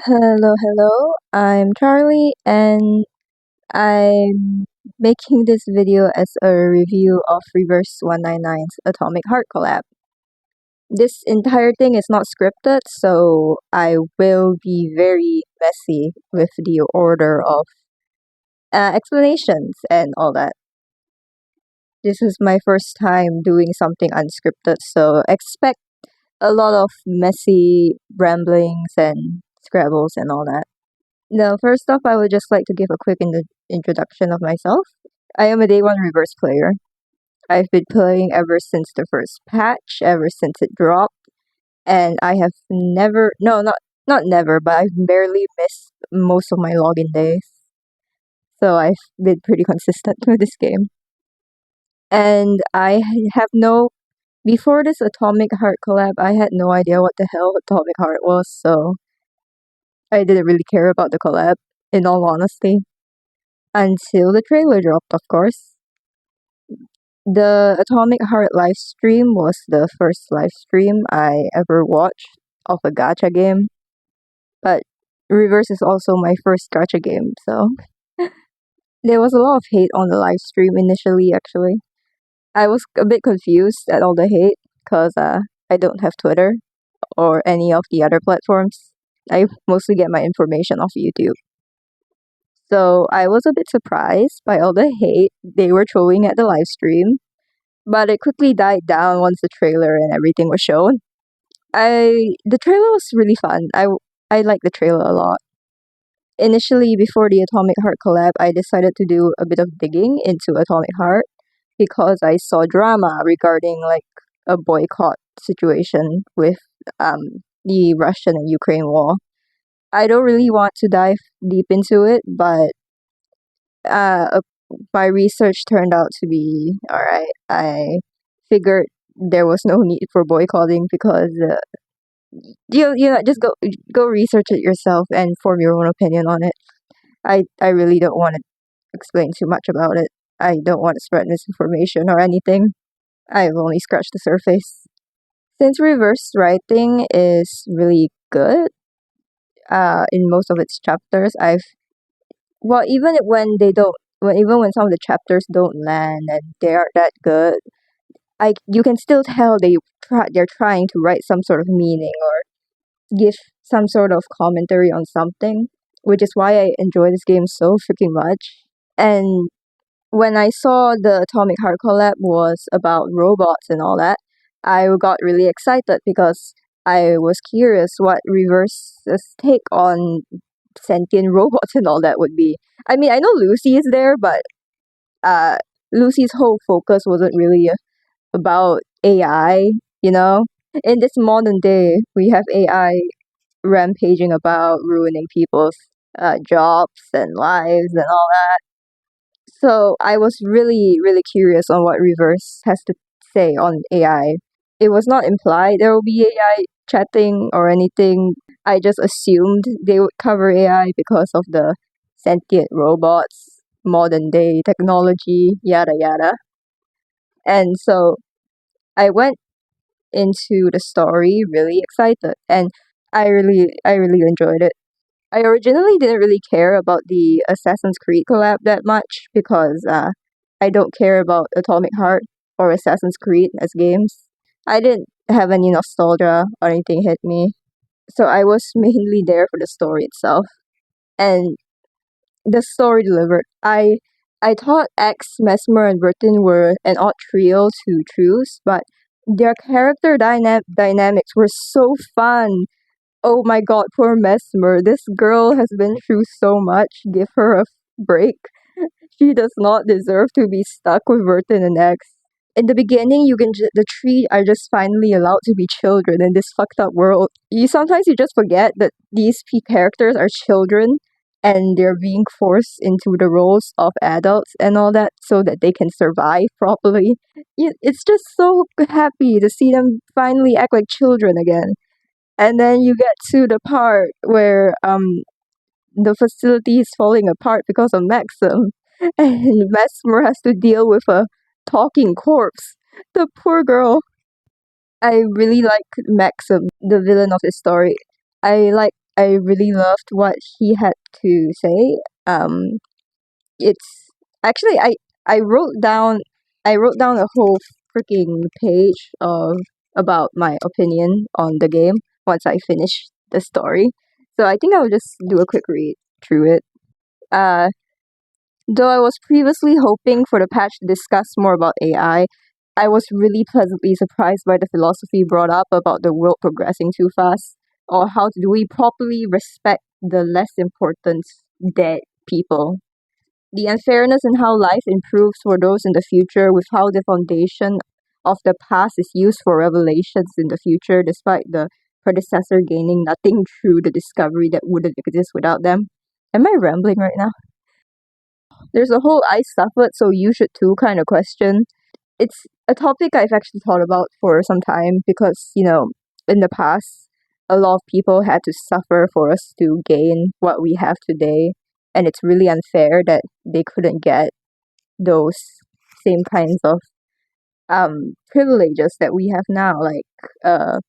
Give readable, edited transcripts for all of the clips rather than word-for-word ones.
Hello. I'm Charlie, and I'm making this video as a review of Reverse1999's Atomic Heart Collab. This entire thing is not scripted, so I will be very messy with the order of explanations and all that. This is my first time doing something unscripted, so expect a lot of messy ramblings and scrabbles and all that. Now, first off, I would just like to give a quick introduction of myself. I am a day one reverse player. I've been playing ever since the first patch, ever since it dropped, and I have never, no, not never, but I've barely missed most of my login days. So I've been pretty consistent with this game. And have no, before this Atomic Heart collab, I had no idea what the hell Atomic Heart was, so I didn't really care about the collab, in all honesty. Until the trailer dropped, of course. The Atomic Heart live stream was the first live stream I ever watched of a gacha game. But Reverse is also my first gacha game, so there was a lot of hate on the live stream initially, actually. I was a bit confused at all the hate because I don't have Twitter or any of the other platforms. I mostly get my information off YouTube. So I was a bit surprised by all the hate they were throwing at the live stream, but it quickly died down once the trailer and everything was shown. The trailer was really fun. I liked the trailer a lot. Initially, before the Atomic Heart collab, I decided to do a bit of digging into Atomic Heart because I saw drama regarding like a boycott situation with the Russian and Ukraine war. I don't really want to dive deep into it, but uh, my research turned out to be alright. I figured there was no need for boycotting because just go research it yourself and form your own opinion on it. I really don't want to explain too much about it. I don't want to spread misinformation or anything. I've only scratched the surface. Since reverse writing is really good, in most of its chapters, even when they don't, even when some of the chapters don't land and they aren't that good, you can still tell they're trying to write some sort of meaning or give some sort of commentary on something, which is why I enjoy this game so freaking much. And when I saw the Atomic Heart collab was about robots and all that, I got really excited because I was curious what Reverse's take on sentient robots and all that would be. I mean, I know Lucy is there, but uh, Lucy's whole focus wasn't really about AI, you know? In this modern day, we have AI rampaging about, ruining people's jobs and lives and all that. So I was really, really curious on what Reverse has to say on AI. It was not implied there will be AI chatting or anything. I just assumed they would cover AI because of the sentient robots, modern day technology, yada yada. And so I went into the story really excited and I really enjoyed it. I originally didn't really care about the Assassin's Creed collab that much because I don't care about Atomic Heart or Assassin's Creed as games. I didn't have any nostalgia or anything hit me. So I was mainly there for the story itself. And the story delivered. I thought X, Mesmer, and Burton were an odd trio to choose, but their character dynamics were so fun. Oh my god, poor Mesmer. This girl has been through so much. Give her a break. She does not deserve to be stuck with Burton and X. In the beginning, the three are just finally allowed to be children in this fucked up world. You just forget that these characters are children and they're being forced into the roles of adults and all that so that they can survive properly. It's just so happy to see them finally act like children again. And then you get to the part where the facility is falling apart because of Maxim, and Mesmer has to deal with a talking corpse. The poor girl. I really like Maxim, the villain of this story. I like I really loved what he had to say. It's actually I wrote down a whole freaking page of about my opinion on the game once I finished the story. So I think I'll just do a quick read through it. Uh, though I was previously hoping for the patch to discuss more about AI, I was really pleasantly surprised by the philosophy brought up about the world progressing too fast, or how do we properly respect the less important dead people. The unfairness in how life improves for those in the future, with how the foundation of the past is used for revelations in the future, despite the predecessor gaining nothing through the discovery that wouldn't exist without them. Am I rambling right now? There's a whole I suffered, so you should too kind of question. It's a topic I've actually thought about for some time because, in the past, a lot of people had to suffer for us to gain what we have today. And it's really unfair that they couldn't get those same kinds of privileges that we have now. Like,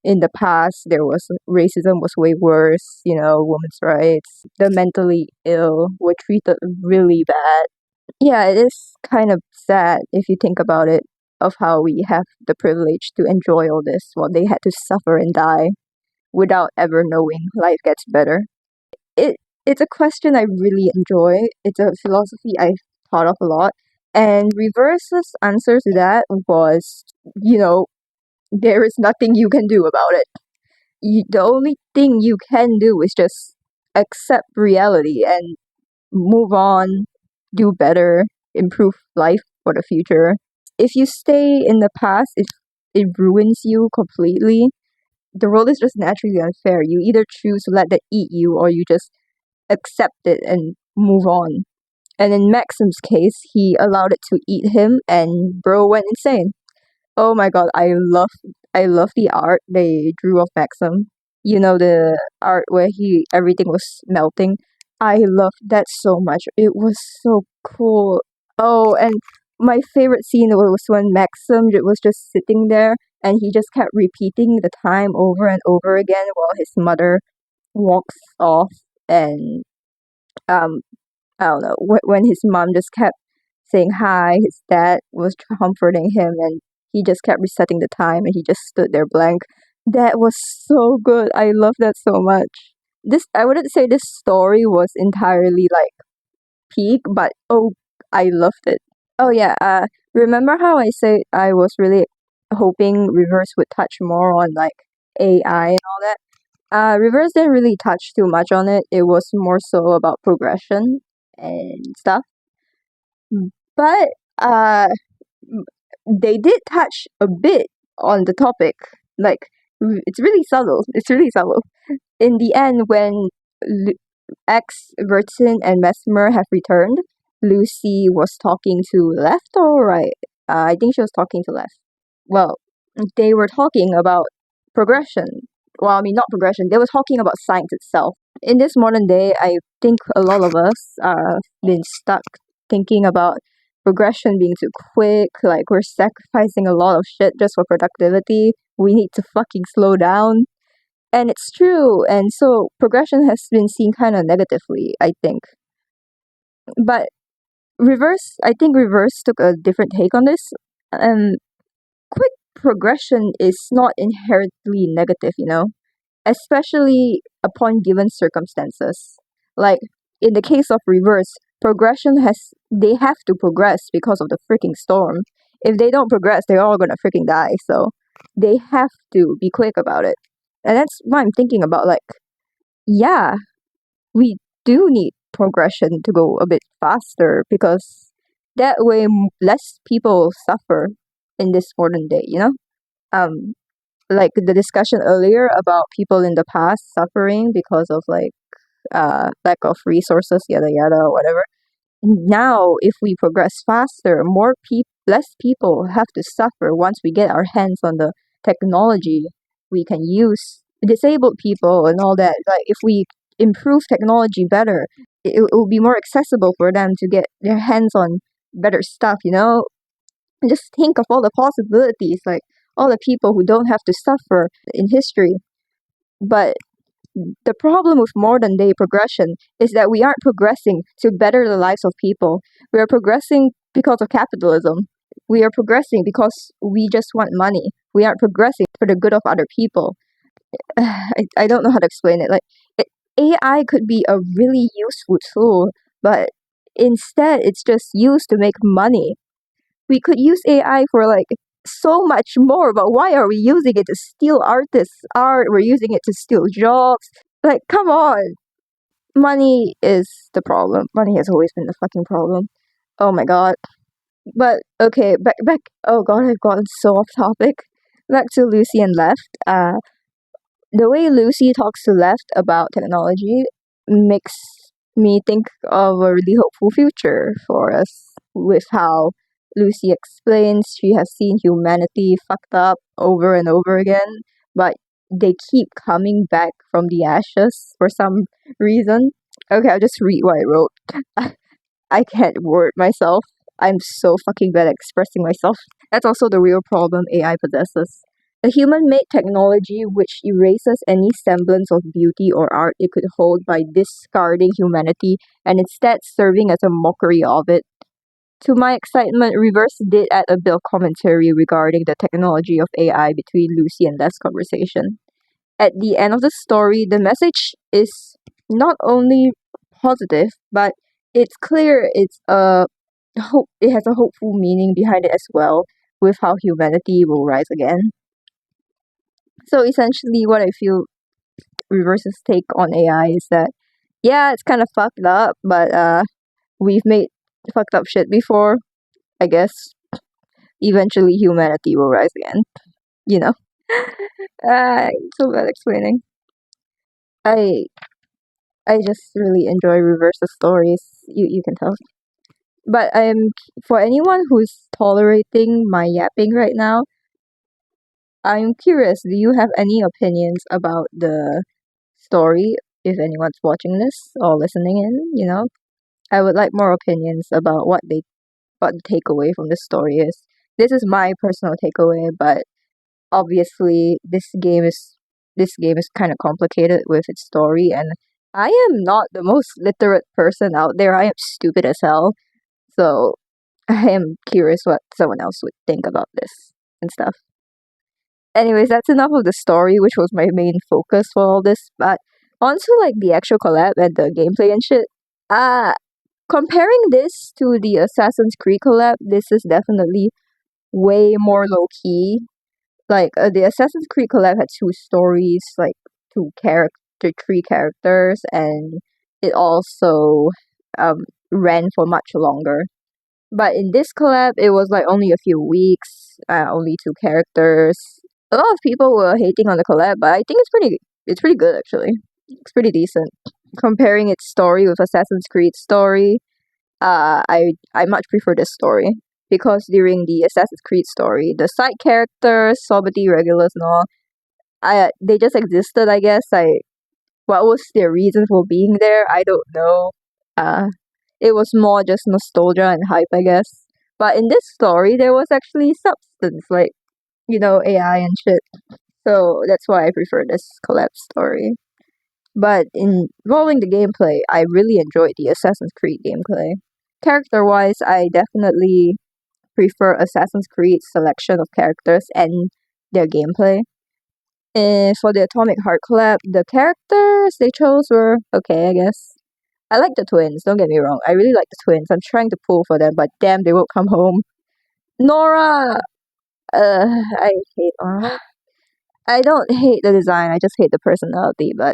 in the past, there was racism was way worse, women's rights. The mentally ill were treated really bad. Yeah, it is kind of sad if you think about it, of how we have the privilege to enjoy all this while they had to suffer and die without ever knowing life gets better. It's a question I really enjoy. It's a philosophy I've thought of a lot. And Reverse's answer to that was, you know, there is nothing you can do about it. The only thing you can do is just accept reality and move on, do better, improve life for the future. If you stay in the past, if it ruins you completely, the world is just naturally unfair. You either choose to let that eat you, or you just accept it and move on. And in Maxim's case, he allowed it to eat him, and bro went insane. Oh my god, I love the art they drew of Maxim. The art where he everything was melting. I loved that so much. It was so cool. Oh, and my favorite scene was when Maxim was just sitting there and he just kept repeating the time over and over again while his mother walks off, and um I don't know, when his mom just kept saying hi, his dad was comforting him, and he just kept resetting the time, and he just stood there blank. That was so good. I love that so much. I wouldn't say this story was entirely like peak, but oh, I loved it. Oh yeah, remember how I said I was really hoping Reverse would touch more on like AI and all that? Reverse didn't really touch too much on it. It was more so about progression and stuff. But uh, they did touch a bit on the topic. Like, it's really subtle. It's really subtle. In the end, when Lu- X, Vertin, and Mesmer have returned, Lucy was talking to left or right? I think she was talking to left. Well, they were talking about progression. Well, I mean, not progression. They were talking about science itself. In this modern day, I think a lot of us are been stuck thinking about progression being too quick. Like, we're sacrificing a lot of shit just for productivity. We need to fucking slow down. And it's true. And so progression has been seen kind of negatively, I think. But I think Reverse took a different take on this. And quick progression is not inherently negative, especially upon given circumstances. Like, in the case of Reverse, they have to progress because of the freaking storm. If they don't progress, they're all gonna freaking die. So they have to be quick about it. And that's what I'm thinking about. Like, yeah, we do need progression to go a bit faster, because that way less people suffer in this modern day. Um, like the discussion earlier about people in the past suffering because of like lack of resources, yada yada, or whatever. Now, if we progress faster, less people have to suffer once we get our hands on the technology we can use. Disabled people and all that. Like, if we improve technology better, it will be more accessible for them to get their hands on better stuff. And just think of all the possibilities, like all the people who don't have to suffer in history. But The problem with modern day progression is that we aren't progressing to better the lives of people. We are progressing because of capitalism. We are progressing because we just want money. We aren't progressing for the good of other people. I don't know how to explain it. Like, it, AI could be a really useful tool, but instead it's just used to make money. We could use AI for like so much more, but why are we using it to steal artists' art? We're using it to steal jobs. Like, come on. Money is the problem. Money has always been the fucking problem. Oh my god. But okay, back. Oh god, I've gotten so off topic. Back to Lucy and Left. The way Lucy talks to Left about technology makes me think of a really hopeful future for us, with how Lucy explains she has seen humanity fucked up over and over again, but they keep coming back from the ashes for some reason. Okay, I'll just read what I wrote. I can't word myself. I'm so fucking bad at expressing myself. That's also the real problem AI possesses. A human made technology which erases any semblance of beauty or art it could hold by discarding humanity and instead serving as a mockery of it. To my excitement, Reverse did add a bit of commentary regarding the technology of AI between Lucy and Left's conversation. At the end of the story, the message is not only positive, but it's clear it has a hopeful meaning behind it as well, with how humanity will rise again. So essentially, what I feel Reverse's take on AI is that, yeah, it's kind of fucked up, but we've made fucked up shit before. I guess eventually humanity will rise again. You know. So bad explaining. I I just really enjoy Reverse's stories. You can tell. But for anyone who's tolerating my yapping right now, I'm curious. Do you have any opinions about the story? If anyone's watching this or listening in, I would like more opinions about what the takeaway from this story is. This is my personal takeaway, but obviously this game is kind of complicated with its story, and I am not the most literate person out there. I am stupid as hell. So I am curious what someone else would think about this and stuff. Anyways, that's enough of the story, which was my main focus for all this. But onto like the actual collab and the gameplay and shit. Uh Comparing this to the Assassin's Creed collab, this is definitely way more low key. Like the Assassin's Creed collab had two stories, like three characters, and it also um ran for much longer. But in this collab, it was like only a few weeks, only two characters. A lot of people were hating on the collab, but I think it's pretty good actually. It's pretty decent. Comparing its story with Assassin's Creed's story, I much prefer this story because during the Assassin's Creed story, the side characters, Sobati, regulars, and all, they just existed. I guess what was their reason for being there? I don't know. Uh, it was more just nostalgia and hype, I guess. But in this story, there was actually substance, like AI and shit. So that's why I prefer this collab story. But involving the gameplay, I really enjoyed the Assassin's Creed gameplay. Character wise, I definitely prefer Assassin's Creed's selection of characters and their gameplay. And for the Atomic Heart collab, the characters they chose were okay, I guess. I like the twins, don't get me wrong. I really like the twins. I'm trying to pull for them, but damn, they won't come home. Nora! I hate Nora. I don't hate the design, I just hate the personality, but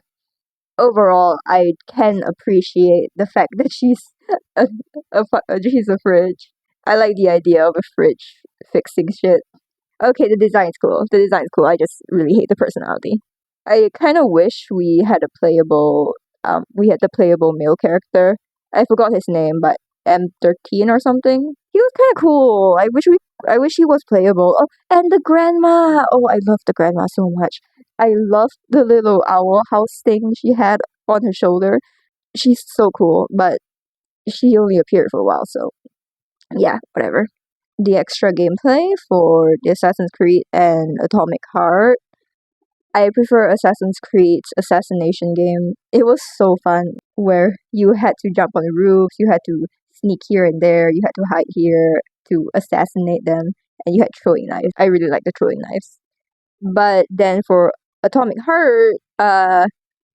overall, I can appreciate the fact that a, she's a fridge. I like the idea of a fridge fixing shit. Okay, the design's cool. The design's cool. I just really hate the personality. I kind of wish we had the playable male character. I forgot his name, but M13 or something. He was kind of cool. I wish he was playable. Oh, and the grandma. Oh, I love the grandma so much. I love the little owl house thing she had on her shoulder. She's so cool, but she only appeared for a while, so yeah, whatever. The extra gameplay for the Assassin's Creed and Atomic Heart. I prefer Assassin's Creed's assassination game. It was so fun, where you had to jump on the roofs, you had to sneak here and there, you had to hide here to assassinate them, and you had throwing knives. I really like the throwing knives. But then for Atomic Heart,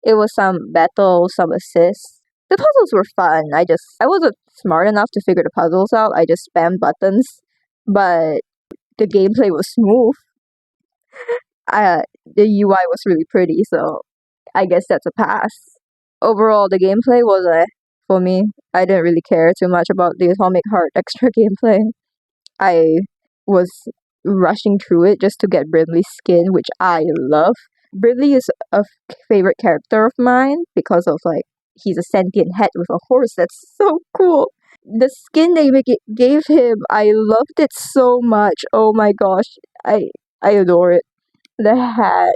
it was some battles, some assists. The puzzles were fun. I wasn't smart enough to figure the puzzles out. I just spammed buttons, but the gameplay was smooth. The UI was really pretty, so I guess that's a pass. Overall, the gameplay was for me. I didn't really care too much about the Atomic Heart extra gameplay. I was rushing through it just to get Brimley's skin, which I love. Brimley is a favorite character of mine because of he's a sentient head with a horse. That's so cool. The skin gave him, I loved it so much. Oh my gosh, I adore it. The hat,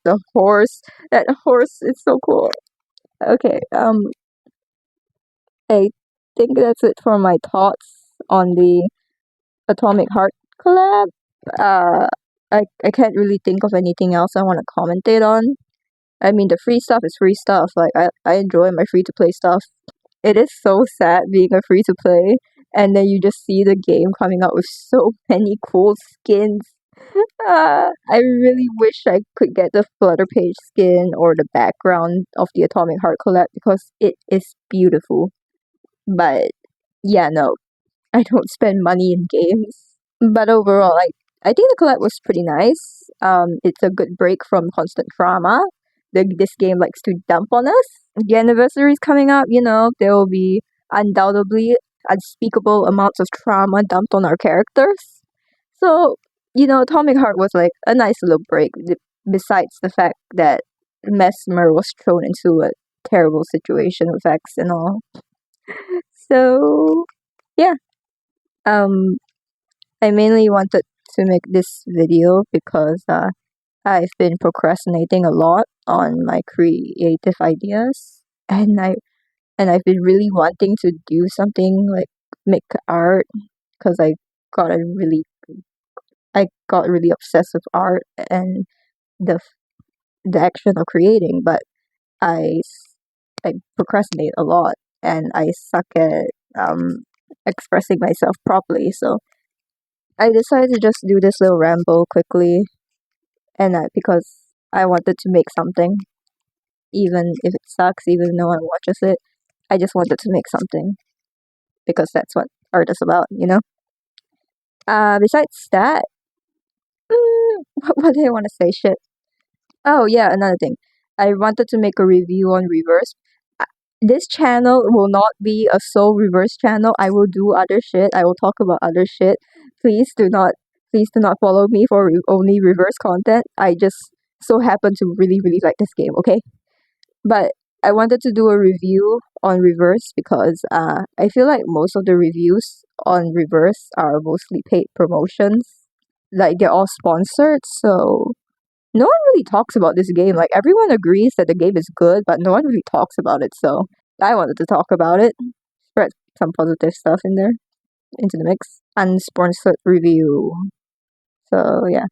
the horse. That horse is so cool. Okay, I think that's it for my thoughts on the Atomic Heart collab. Uh, I can't really think of anything else I want to commentate on. I mean, the free stuff is free stuff. I enjoy my free to play stuff. It is so sad being a free to play, and then you just see the game coming out with so many cool skins. I really wish I could get the Flutter Page skin or the background of the Atomic Heart collab because it is beautiful. But yeah, no, I don't spend money in games. But overall, I think the collab was pretty nice. It's a good break from constant trauma. This game likes to dump on us. The anniversary is coming up, there will be undoubtedly unspeakable amounts of trauma dumped on our characters. So, Atomic Heart was like a nice little break, besides the fact that Mesmer was thrown into a terrible situation with X and all. So, yeah. I mainly wanted to make this video because I've been procrastinating a lot on my creative ideas, and I've been really wanting to do something like make art because got a really I got really obsessed with art and the the action of creating, but I I procrastinate a lot and I suck at expressing myself properly. So I decided to just do this little ramble quickly, and because I wanted to make something, even if it sucks, even no one watches it. I just wanted to make something because that's what art is about. Besides that, what did I want to say? Shit. Oh yeah, another thing. I wanted to make a review on Reverse. This channel will not be a sole Reverse channel. I will do other shit. I will talk about other shit. Please do not follow me for only Reverse content. I just so happen to really really like this game. Okay, but I wanted to do a review on Reverse because I feel like most of the reviews on Reverse are mostly paid promotions. Like they're all sponsored, so no one really talks about this game. Like everyone agrees that the game is good, but no one really talks about it. So I wanted to talk about it, spread some positive stuff in there into the mix. Unsponsored review. So yeah,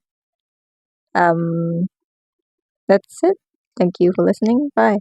um, that's it. Thank you for listening. Bye.